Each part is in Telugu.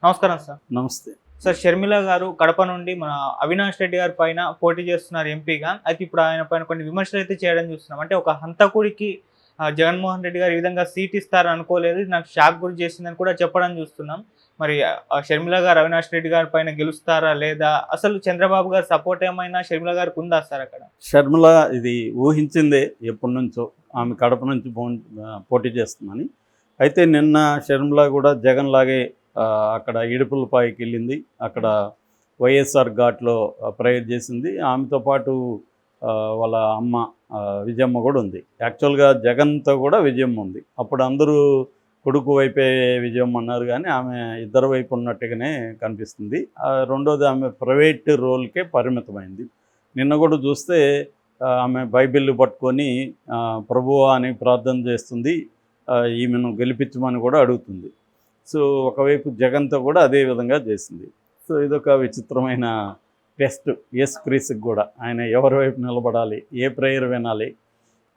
నమస్కారం సార్. నమస్తే. సార్, షర్మిల గారు కడప నుండి మన అవినాష్ రెడ్డి గారి పైన పోటీ చేస్తున్నారు ఎంపీగా. అయితే ఇప్పుడు ఆయన పైన కొన్ని విమర్శలు అయితే చేయడం చూస్తున్నాం. అంటే ఒక హంతకుడికి జగన్మోహన్ రెడ్డి గారు ఈ విధంగా సీట్ ఇస్తారని అనుకోలేదు, ఇది నాకు షాక్ గురి చేసిందని కూడా చెప్పడం చూస్తున్నాం. మరి షర్మిల గారు అవినాష్ రెడ్డి గారి పైన గెలుస్తారా లేదా? అసలు చంద్రబాబు గారు సపోర్ట్ ఏమైనా షర్మిల గారికి ఉందా సార్ అక్కడ? షర్మిల ఇది ఊహించిందే ఎప్పటి నుంచో, ఆమె కడప నుంచి పోటీ చేస్తుందని. అయితే నిన్న షర్మిల కూడా జగన్ లాగే అక్కడ ఇడుపులపాయకి వెళ్ళింది. అక్కడ వైఎస్ఆర్ ఘాట్లో ప్రేయర్ చేసింది. ఆమెతో పాటు వాళ్ళ అమ్మ విజయమ్మ కూడా ఉంది. యాక్చువల్గా జగన్తో కూడా విజయమ్మ ఉంది. అప్పుడు అందరూ కొడుకు వైపే విజయమ్మ అన్నారు, కానీ ఆమె ఇద్దరు వైపు ఉన్నట్టుగానే కనిపిస్తుంది. రెండోది, ఆమె ప్రైవేట్ రోల్కే పరిమితమైంది. నిన్న కూడా చూస్తే ఆమె బైబిల్ పట్టుకొని ప్రభువా అని ప్రార్థన చేస్తుంది, ఈమెను గెలిపించమని కూడా అడుగుతుంది. సో ఒకవైపు జగన్తో కూడా అదే విధంగా చేసింది. సో ఇదొక విచిత్రమైన టెస్ట్ యేసుక్రీస్తుకి కూడా, ఆయన ఎవరి వైపు నిలబడాలి, ఏ ప్రేయర్ వినాలి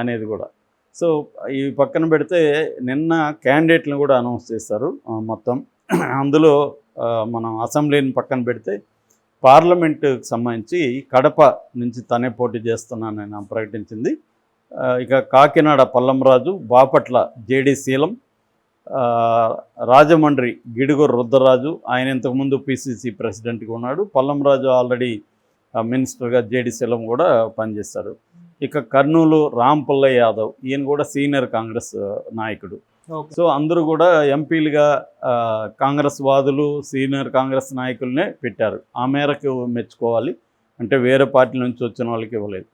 అనేది కూడా. సో ఈ పక్కన పెడితే నిన్న క్యాండిడేట్లను కూడా అనౌన్స్ చేశారు మొత్తం. అందులో మనం అసెంబ్లీని పక్కన పెడితే పార్లమెంటుకి సంబంధించి కడప నుంచి తనే పోటీ చేస్తున్నానని ప్రకటించింది. ఇక కాకినాడ పల్లంరాజు, బాపట్ల జేడి శీలం, రాజమండ్రి గిడుగురు రుద్రరాజు, ఆయన ఇంతకుముందు పిసిసి ప్రెసిడెంట్గా ఉన్నాడు. పల్లంరాజు ఆల్రెడీ మినిస్టర్గా జేడి శీలం కూడా పనిచేశారు. ఇక కర్నూలు రాంపుల్లయ్య యాదవ్, ఈయన కూడా సీనియర్ కాంగ్రెస్ నాయకుడు. సో అందరూ కూడా ఎంపీలుగా కాంగ్రెస్ వాదులు, సీనియర్ కాంగ్రెస్ నాయకులనే పెట్టారు. ఆ మేరకు మెచ్చుకోవాలి, అంటే వేరే పార్టీ నుంచి వచ్చిన వాళ్ళకి ఇవ్వలేదు.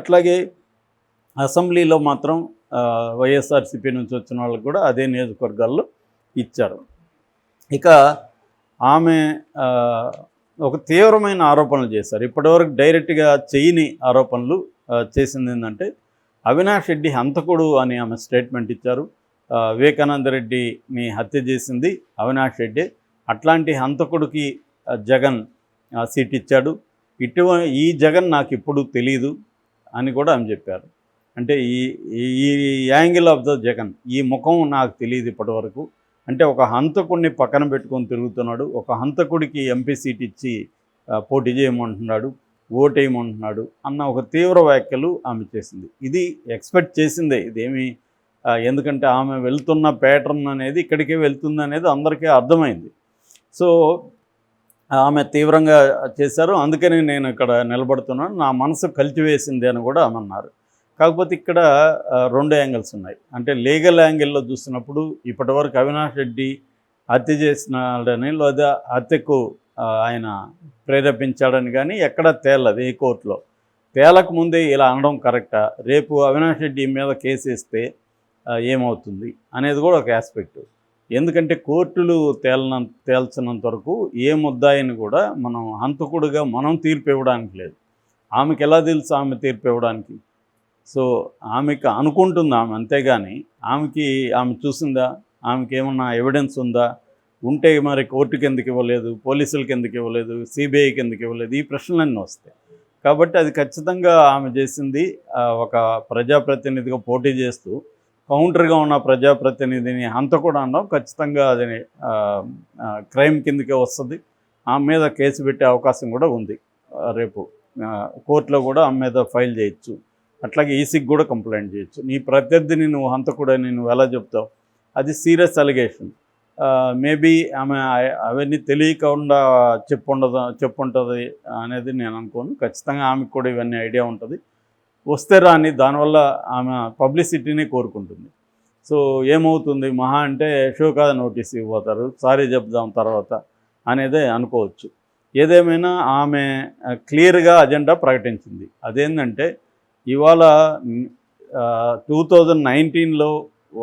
అట్లాగే అసెంబ్లీలో మాత్రం వైఎస్ఆర్సీపీ నుంచి వచ్చిన వాళ్ళకి కూడా అదే నియోజకవర్గాల్లో ఇచ్చారు. ఇక ఆమె ఒక తీవ్రమైన ఆరోపణలు చేశారు. ఇప్పటివరకు డైరెక్ట్గా చేయని ఆరోపణలు చేసింది ఏంటంటే, అవినాష్ రెడ్డి హంతకుడు అని ఆమె స్టేట్మెంట్ ఇచ్చారు. వివేకానంద రెడ్డిని హత్య చేసింది అవినాష్ రెడ్డి, అట్లాంటి హంతకుడికి జగన్ సీట్ ఇచ్చాడు, ఈ జగన్ నాకు ఇప్పుడు తెలీదు అని కూడా ఆమె చెప్పారు. అంటే ఈ యాంగిల్ ఆఫ్ ద జగన్, ఈ ముఖం నాకు తెలియదు ఇప్పటివరకు. అంటే ఒక హంతకుడిని పక్కన పెట్టుకొని తిరుగుతున్నాడు, ఒక హంతకుడికి ఎంపీ సీట్ ఇచ్చి పోటీ చేయమంటున్నాడు, ఓటేయమంటున్నాడు అన్న ఒక తీవ్ర వ్యాఖ్యలు ఆమె చేసింది. ఇది ఎక్స్పెక్ట్ చేసిందే, ఇదేమి ఎందుకంటే ఆమె వెళ్తున్న ప్యాటర్న్ అనేది ఇక్కడికే వెళ్తుంది అనేది అందరికీ అర్థమైంది. సో ఆమె తీవ్రంగా చేశారు. అందుకని నేను ఇక్కడ నిలబడుతున్నాను, నా మనసు కలిచివేసింది అని కూడా ఆమె అన్నారు. కాకపోతే ఇక్కడ రెండు యాంగిల్స్ ఉన్నాయి. అంటే లీగల్ యాంగిల్లో చూసినప్పుడు ఇప్పటివరకు అవినాష్ రెడ్డి హత్య చేసినాడని, లేదా హత్యకు ఆయన ప్రేరేపించాడని కానీ ఎక్కడ తేలదు. ఏ కోర్టులో తేలకముందే ఇలా అనడం కరెక్టా? రేపు అవినాష్ రెడ్డి మీద కేసు వేస్తే ఏమవుతుంది అనేది కూడా ఒక ఆస్పెక్ట్. ఎందుకంటే కోర్టులు తేల్చినంత వరకు ఏ ముద్దాయిని కూడా మనం హంతకుడుగా మనం తీర్పు ఇవ్వడానికి లేదు. ఆమెకి ఎలా తెలుసు ఆమె తీర్పు ఇవ్వడానికి? సో ఆమెకి అనుకుంటుంది ఆమె, అంతేగాని ఆమె చూసిందా, ఆమెకి ఏమన్నా ఎవిడెన్స్ ఉందా? ఉంటే మరి కోర్టుకి ఎందుకు ఇవ్వలేదు, పోలీసులకి ఎందుకు ఇవ్వలేదు, సిబిఐకి ఎందుకు ఇవ్వలేదు, ఈ ప్రశ్నలన్నీ వస్తాయి. కాబట్టి అది ఖచ్చితంగా ఆమె చేసింది. ఒక ప్రజాప్రతినిధిగా పోటీ చేస్తూ కౌంటర్గా ఉన్న ప్రజాప్రతినిధిని హంతకుడు అనడం ఖచ్చితంగా అది క్రైమ్ కిందకే వస్తుంది. ఆమె మీద కేసు పెట్టే అవకాశం కూడా ఉంది. రేపు కోర్టులో కూడా ఆమె మీద ఫైల్ చేయొచ్చు. అట్లాగే ఈసీకి కూడా కంప్లైంట్ చేయొచ్చు. నీ ప్రత్యర్థిని నువ్వు హంతకుడని నువ్వు ఎలా చెప్తావు? అది సీరియస్ అలిగేషన్. మేబీ ఆమె అవన్నీ తెలియకుండా చెప్పుంటుంది అనేది నేను అనుకోను. ఖచ్చితంగా ఆమెకు కూడా ఇవన్నీ ఐడియా ఉంటుంది. వస్తే రాని దానివల్ల ఆమె పబ్లిసిటీని కోరుకుంటుంది. సో ఏమవుతుంది, మహా అంటే షోకాజ్ నోటీస్ ఇవ్వబోతారు, సారీ చెప్దాం తర్వాత అనేదే అనుకోవచ్చు. ఏదేమైనా ఆమె క్లియర్గా అజెండా ప్రకటించింది. అదేంటంటే ఇవాళ 2019లో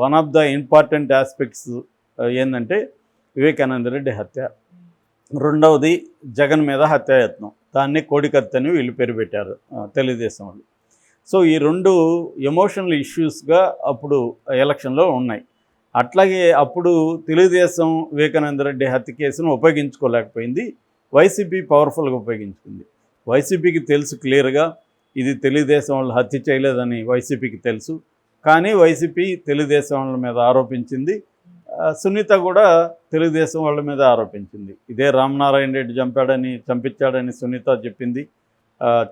one of the important aspects ఏంటంటే వివేకానంద రెడ్డి హత్య, రెండవది జగన్ మీద హత్యాయత్నం, దాన్ని కోడికత్తని వీళ్ళు పేరు పెట్టారు తెలుగుదేశం వాళ్ళు. సో ఈ రెండు ఎమోషనల్ ఇష్యూస్గా అప్పుడు ఎలక్షన్లో ఉన్నాయి. అట్లాగే అప్పుడు తెలుగుదేశం వివేకానంద రెడ్డి హత్య కేసును ఉపయోగించుకోలేకపోయింది, వైసీపీ పవర్ఫుల్గా ఉపయోగించుకుంది. వైసీపీకి తెలుసు క్లియర్గా ఇది తెలుగుదేశం వాళ్ళు హత్య చేయలేదని వైసీపీకి తెలుసు, కానీ వైసీపీ తెలుగుదేశం వాళ్ళ మీద ఆరోపించింది. సునీత కూడా తెలుగుదేశం వాళ్ళ మీద ఆరోపించింది. ఇదే రామనారాయణ రెడ్డి చంపించాడని సునీత చెప్పింది.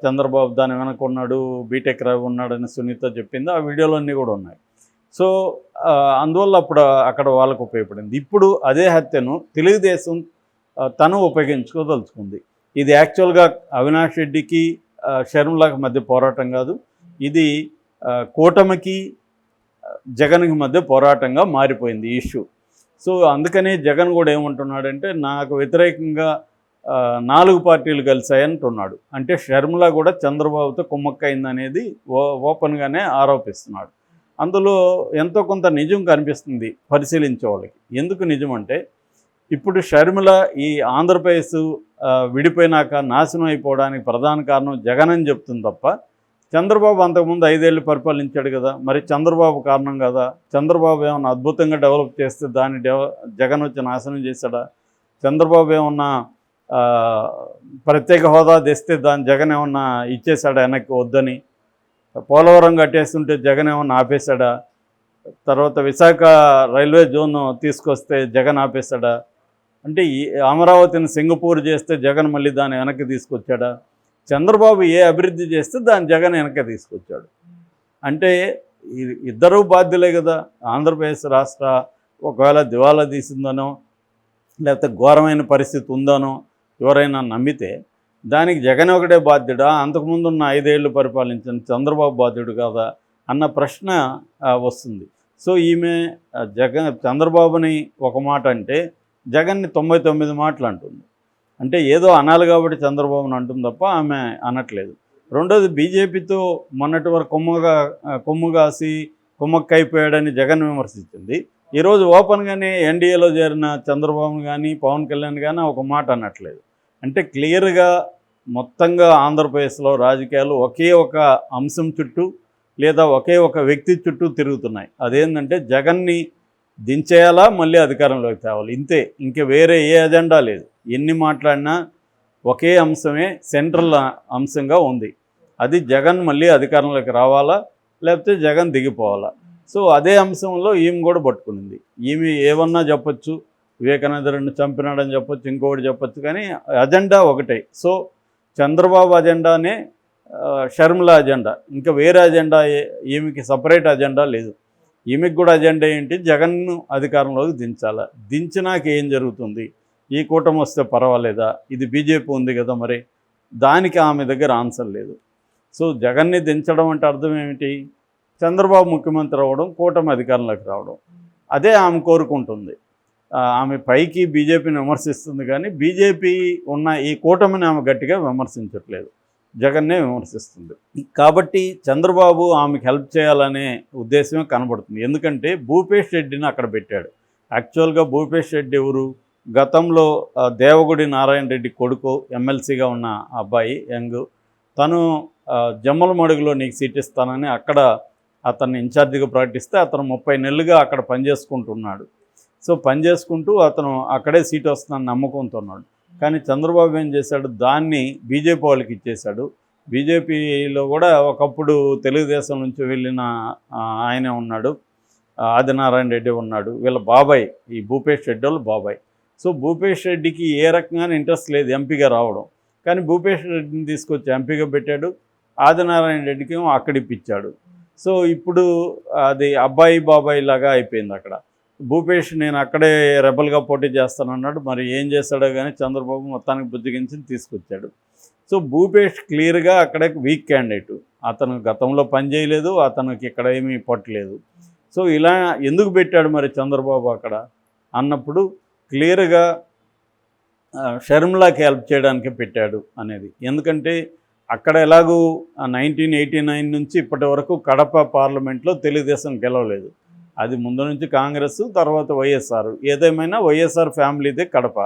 చంద్రబాబు దాని వెనక ఉన్నాడు, బీటెక్ రవి ఉన్నాడని సునీత చెప్పింది. ఆ వీడియోలన్నీ కూడా ఉన్నాయి. సో అందువల్ల అప్పుడు అక్కడ వాళ్ళకు ఉపయోగపడింది. ఇప్పుడు అదే హత్యను తెలుగుదేశం తను ఉపయోగించుకోదలుచుకుంది. ఇది యాక్చువల్గా అవినాష్ రెడ్డికి షర్మిలాకి మధ్య పోరాటం కాదు, ఇది కూటమికి జగన్కి మధ్య పోరాటంగా మారిపోయింది ఈ ఇష్యూ. సో అందుకనే జగన్ కూడా ఏమంటున్నాడంటే, నాకు వ్యతిరేకంగా 4 పార్టీలు కలిశాయంటున్నాడు. అంటే షర్మిల కూడా చంద్రబాబుతో కుమ్మక్కైందనేది ఓపెన్గానే ఆరోపిస్తున్నాడు. అందులో ఎంతో కొంత నిజం కనిపిస్తుంది పరిశీలించే వాళ్ళకి. ఎందుకు నిజం అంటే, ఇప్పుడు షర్మిల ఈ ఆంధ్రప్రదేశ్ విడిపోయినాక నాశనం అయిపోవడానికి ప్రధాన కారణం జగన్ అని చెప్తుంది తప్ప, చంద్రబాబు అంతకుముందు 5 ఏళ్ళు పరిపాలించాడు కదా, మరి చంద్రబాబు కారణం కదా, చంద్రబాబు ఏమన్నా అద్భుతంగా డెవలప్ చేస్తే దాన్ని జగన్ వచ్చి నాశనం చేశాడా, చంద్రబాబు ఏమన్నా ప్రత్యేక హోదా తెస్తే దాన్ని జగన్ ఏమన్నా ఇచ్చేశాడా వెనక్కి వద్దని, పోలవరం కట్టేస్తుంటే జగన్ ఏమన్నా ఆపేశాడా, తర్వాత విశాఖ రైల్వే జోన్ తీసుకొస్తే జగన్ ఆపేశాడా, అంటే అమరావతిని సింగపూర్ చేస్తే జగన్ మళ్ళీ దాన్ని వెనక్కి తీసుకొచ్చాడా, చంద్రబాబు ఏ అభివృద్ధి చేస్తే దాన్ని జగన్ వెనక్కి తీసుకొచ్చాడు. అంటే ఇద్దరూ బాధ్యులే కదా. ఆంధ్రప్రదేశ్ రాష్ట్ర ఒకవేళ దివాలా తీసిందనో లేకపోతే ఘోరమైన పరిస్థితి ఉందనో ఎవరైనా నమ్మితే దానికి జగన్ ఒకటే బాధ్యుడా, అంతకుముందు ఉన్న 5 ఏళ్ళు పరిపాలించిన చంద్రబాబు బాధ్యుడు కాదా అన్న ప్రశ్న వస్తుంది. సో ఈమె చంద్రబాబుని ఒక మాట అంటే జగన్ని 99 మాటలు అంటుంది. అంటే ఏదో అనాలి కాబట్టి చంద్రబాబుని అంటుంది తప్ప ఆమె అనట్లేదు. రెండోది, బీజేపీతో మొన్నటి వరకు కొమ్ముగాసి కుమ్మక్కైపోయాడని జగన్ విమర్శించింది. ఈరోజు ఓపెన్గానే ఎన్డీఏలో చేరిన చంద్రబాబుని కానీ పవన్ కళ్యాణ్ కానీ ఒక మాట అనట్లేదు. అంటే క్లియర్గా మొత్తంగా ఆంధ్రప్రదేశ్లో రాజకీయాలు ఒకే ఒక అంశం చుట్టూ లేదా ఒకే ఒక వ్యక్తి చుట్టూ తిరుగుతున్నాయి. అదేంటంటే జగన్ని దించేయాలా, మళ్ళీ అధికారంలోకి తేవాలి, ఇంతే. ఇంక వేరే ఏ అజెండా లేదు. ఎన్ని మాట్లాడినా ఒకే అంశమే సెంట్రల్ అంశంగా ఉంది. అది జగన్ మళ్ళీ అధికారంలోకి రావాలా, లేకపోతే జగన్ దిగిపోవాలా. సో అదే అంశంలో ఈమె కూడా పట్టుకునింది. ఈమె ఏమన్నా చెప్పొచ్చు, వివేకానందరెడ్డిని చంపినాడని చెప్పొచ్చు, ఇంకొకటి చెప్పొచ్చు, కానీ అజెండా ఒకటే. సో చంద్రబాబు అజెండానే షర్మిల అజెండా, ఇంకా వేరే అజెండా ఈమెకి సపరేట్ అజెండా లేదు. ఈమెకి కూడా అజెండా ఏంటి, జగన్ను అధికారంలోకి దించాలా, దించినాక ఏం జరుగుతుంది, ఈ కూటమి వస్తే పర్వాలేదా, ఇది బీజేపీ ఉంది కదా, మరి దానికి ఆమె దగ్గర ఆన్సర్ లేదు. సో జగన్ని దించడం అంటే అర్థం ఏమిటి, చంద్రబాబు ముఖ్యమంత్రి అవ్వడం, కూటమి అధికారంలోకి రావడం. అదే ఆమె కోరుకుంటుంది. ఆమె పైకి బీజేపీని విమర్శిస్తుంది కానీ బీజేపీ ఉన్న ఈ కూటమిని ఆమె గట్టిగా విమర్శించట్లేదు, జగన్నే విమర్శిస్తుంది. కాబట్టి చంద్రబాబు ఆమెకు హెల్ప్ చేయాలనే ఉద్దేశమే కనబడుతుంది. ఎందుకంటే భూపేష్ రెడ్డిని అక్కడ పెట్టాడు. యాక్చువల్గా భూపేష్ రెడ్డి ఎవరు, గతంలో దేవగుడి నారాయణ రెడ్డి కొడుకు, ఎమ్మెల్సీగా ఉన్న అబ్బాయి, యంగ్. తను జమ్మలమడుగులో నీకు సీట్ ఇస్తానని అక్కడ అతన్ని ఇన్ఛార్జిగా ప్రకటిస్తే అతను 30 నెలలుగా అక్కడ పనిచేసుకుంటున్నాడు. సో పనిచేసుకుంటూ అతను అక్కడే సీట్ వస్తుందని నమ్మకంతో ఉన్నాడు. కానీ చంద్రబాబు ఏం చేశాడు, దాన్ని బీజేపీ వాళ్ళకి ఇచ్చేశాడు. బీజేపీలో కూడా ఒకప్పుడు తెలుగుదేశం నుంచి వెళ్ళిన ఆయనే ఉన్నాడు, ఆదినారాయణ రెడ్డి ఉన్నాడు, వీళ్ళ బాబాయ్, ఈ భూపేష్ రెడ్డి వాళ్ళ బాబాయ్. సో భూపేష్ రెడ్డికి ఏ రకంగానే ఇంట్రెస్ట్ లేదు ఎంపీగా రావడం, కానీ భూపేష్ రెడ్డిని తీసుకొచ్చి ఎంపీగా పెట్టాడు, ఆదినారాయణ రెడ్డికి ఏమో అక్కడ ఇప్పించాడు. సో ఇప్పుడు అది అబ్బాయి బాబాయ్ లాగా అయిపోయింది అక్కడ. భూపేష్ నేను అక్కడే రెబల్గా పోటీ చేస్తానన్నాడు, మరి ఏం చేస్తాడో కానీ చంద్రబాబు మొత్తానికి బుజ్జగించి తీసుకొచ్చాడు. సో భూపేష్ క్లియర్గా అక్కడే వీక్ క్యాండిడేటు, అతను గతంలో పనిచేయలేదు, అతనికి ఇక్కడ ఏమీ పట్టలేదు. సో ఇలా ఎందుకు పెట్టాడు మరి చంద్రబాబు అక్కడ అన్నప్పుడు క్లియర్గా షర్మిలాకి హెల్ప్ చేయడానికి పెట్టాడు అనేది. ఎందుకంటే అక్కడ ఎలాగూ 1989 నుంచి ఇప్పటి వరకు కడప పార్లమెంట్లో తెలుగుదేశం గెలవలేదు. అది ముందు నుంచి కాంగ్రెస్, తర్వాత వైఎస్ఆర్. ఏదేమైనా వైఎస్ఆర్ ఫ్యామిలీదే కడప.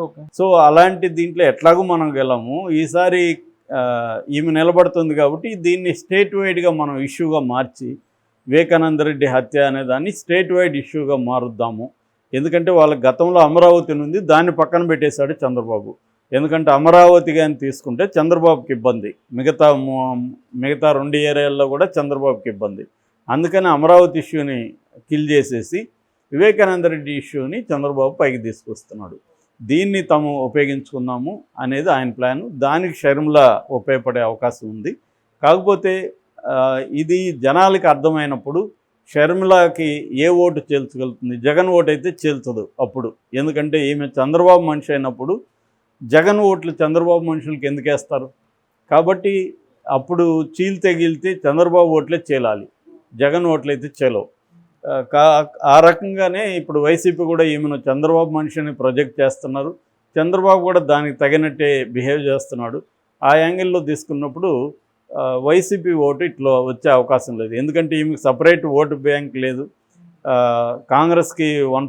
ఓకే. సో అలాంటి దీంట్లో ఎట్లాగూ మనం గెలము. ఈసారి ఈమె నిలబడుతుంది కాబట్టి దీన్ని స్టేట్ వైడ్గా మనం ఇష్యూగా మార్చి వివేకానంద రెడ్డి హత్య అనే దాన్ని స్టేట్ వైడ్ ఇష్యూగా మారుద్దాము. ఎందుకంటే వాళ్ళ గతంలో అమరావతి ఉంది, దాన్ని పక్కన పెట్టేశాడు చంద్రబాబు. ఎందుకంటే అమరావతి కానీ తీసుకుంటే చంద్రబాబుకి ఇబ్బంది, మిగతా 2 ఏరియాల్లో కూడా చంద్రబాబుకి ఇబ్బంది. అందుకని అమరావతి ఇష్యూని కిల్ చేసేసి వివేకానంద రెడ్డి ఇష్యూని చంద్రబాబు పైకి తీసుకొస్తున్నాడు. దీన్ని తాము ఉపయోగించుకుందాము అనేది ఆయన ప్లాను. దానికి షర్మిల ఉపయోగపడే అవకాశం ఉంది. కాకపోతే ఇది జనాలకి అర్థమైనప్పుడు షర్మిలకి ఏ ఓటు చేల్చగలుగుతుంది? జగన్ ఓటు అయితే చేల్చదు అప్పుడు. ఎందుకంటే ఈమె చంద్రబాబు మనిషి అయినప్పుడు జగన్ ఓట్లు చంద్రబాబు మనుషులకి ఎందుకు వేస్తారు? కాబట్టి అప్పుడు చీల్తే గీల్తే చంద్రబాబు ఓట్లే చేలాలి, జగన్ ఓట్లు అయితే చేలవు. ఆ రకంగానే ఇప్పుడు వైసీపీ కూడా ఈమెను చంద్రబాబు మనిషిని ప్రొజెక్ట్ చేస్తున్నారు. చంద్రబాబు కూడా దానికి తగినట్టే బిహేవ్ చేస్తున్నాడు. ఆ యాంగిల్లో తీసుకున్నప్పుడు వైసీపీ ఓటు ఇట్లా వచ్చే అవకాశం లేదు. ఎందుకంటే ఈమెకి సపరేట్ ఓటు బ్యాంక్ లేదు. కాంగ్రెస్కి 1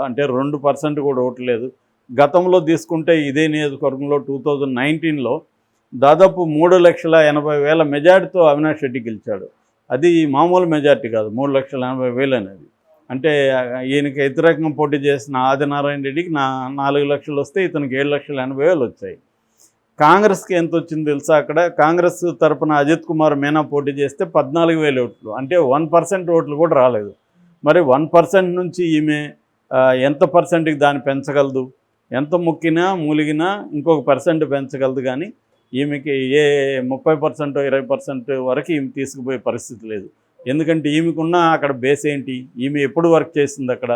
అంటే 2% కూడా ఓటు లేదు. గతంలో తీసుకుంటే ఇదే నియోజకవర్గంలో 2019లో దాదాపు 3,80,000 మెజార్టీతో అవినాష్ రెడ్డి గెలిచాడు. అది మామూలు మెజార్టీ కాదు, 3,80,000 అనేది. అంటే ఈయనకి వ్యతిరేకంగా పోటీ చేసిన ఆదినారాయణ రెడ్డికి 4 లక్షలు వస్తే ఇతనికి 7,80,000 వచ్చాయి. కాంగ్రెస్కి ఎంత వచ్చింది తెలుసా? అక్కడ కాంగ్రెస్ తరపున అజిత్ కుమార్ మీనా పోటీ చేస్తే 14,000 ఓట్లు, అంటే 1% ఓట్లు కూడా రాలేదు. మరి 1% నుంచి ఈమె ఎంత పర్సెంట్కి దాన్ని పెంచగలదు? ఎంత ముక్కినా మూలిగినా ఇంకొక % పెంచగలదు. కానీ ఈమెకి ఏ 30% 20% వరకు ఈమె తీసుకుపోయే పరిస్థితి లేదు. ఎందుకంటే ఈమెకున్న అక్కడ బేస్ ఏంటి? ఈమె ఎప్పుడు వర్క్ చేసింది అక్కడ?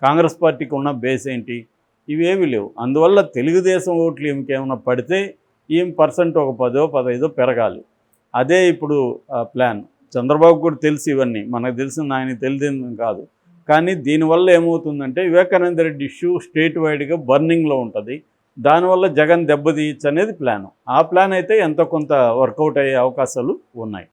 కాంగ్రెస్ పార్టీకి ఉన్న బేస్ ఏంటి? ఇవేవి లేవు. అందువల్ల తెలుగుదేశం ఓట్లు ఈమెకి ఏమైనా పడితే ఈమె % ఒక 10 15 పెరగాలి. అదే ఇప్పుడు ప్లాన్. చంద్రబాబు కూడా తెలుసు ఇవన్నీ, మనకు తెలిసింది ఆయనకి తెలియదు కాదు. కానీ దీనివల్ల ఏమవుతుందంటే వివేకానంద రెడ్డి ఇష్యూ స్టేట్ వైడ్గా బర్నింగ్లో ఉంటుంది. దానివల్ల జగన్ దెబ్బతీయచ్చు అనేది ప్లాను. ఆ ప్లాన్ అయితే ఎంతో కొంత వర్కౌట్ అయ్యే అవకాశాలు ఉన్నాయి.